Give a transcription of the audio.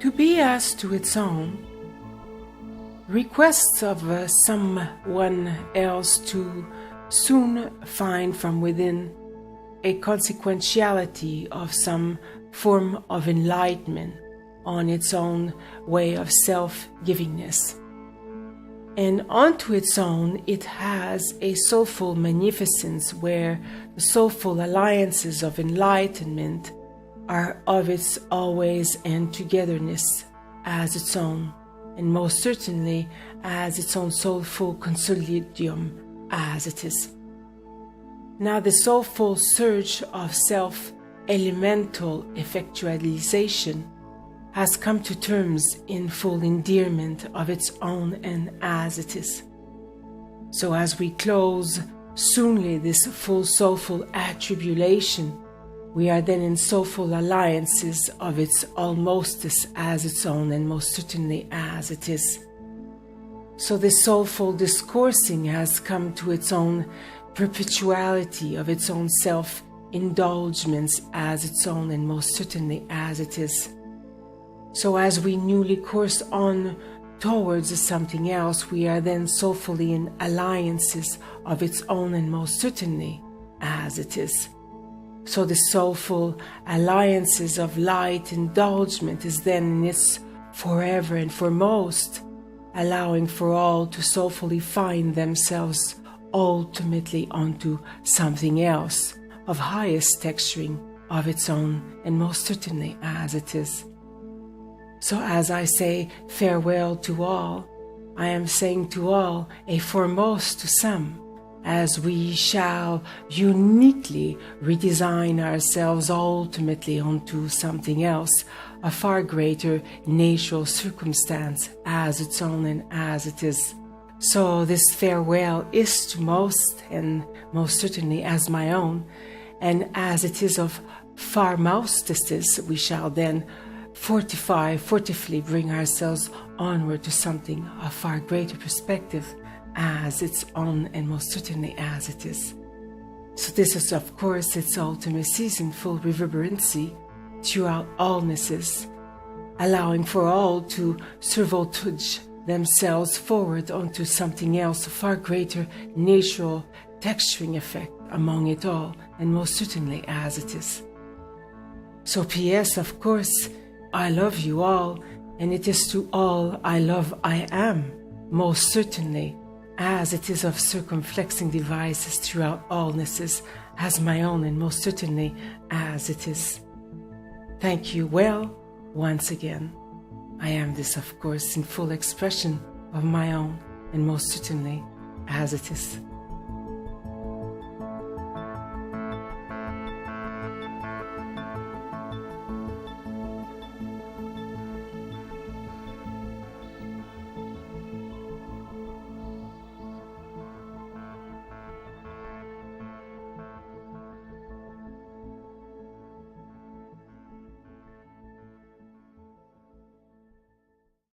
To be as to its own, requests of someone else to soon find from within a consequentiality of some form of enlightenment on its own way of self-givingness. And unto its own it has a soulful magnificence where the soulful alliances of enlightenment are of its always and togetherness as its own, and most certainly as its own soulful consolidium as it is. Now the soulful surge of self-elemental effectualization has come to terms in full endearment of its own and as it is. So as we close soonly this full soulful attribulation, we are then in soulful alliances of its almostest as its own and most certainly as it is. So this soulful discoursing has come to its own perpetuality of its own self-indulgements as its own and most certainly as it is. So as we newly course on towards something else, we are then soulfully in alliances of its own and most certainly as it is. So the soulful alliances of light indulgement is then in its forever and foremost, allowing for all to soulfully find themselves ultimately onto something else of highest texturing of its own and most certainly as it is. So as I say farewell to all, I am saying to all a foremost to some, as we shall uniquely redesign ourselves ultimately onto something else, a far greater natural circumstance as its own and as it is. So this farewell is to most and most certainly as my own, and as it is of far mostesses, we shall then fortifully bring ourselves onward to something of far greater perspective as its own and most certainly as it is. So this is of course its ultimacies in full reverberancy throughout allnesses, allowing for all to servotuge themselves forward onto something else of far greater natural texturing effect among it all and most certainly as it is. So P.S. of course, I love you all, and it is to all I love I am, most certainly, as it is of circumflexing devices throughout allnesses, as my own and most certainly as it is. Thank you well, once again. I am this, of course, in full expression of my own and most certainly as it is.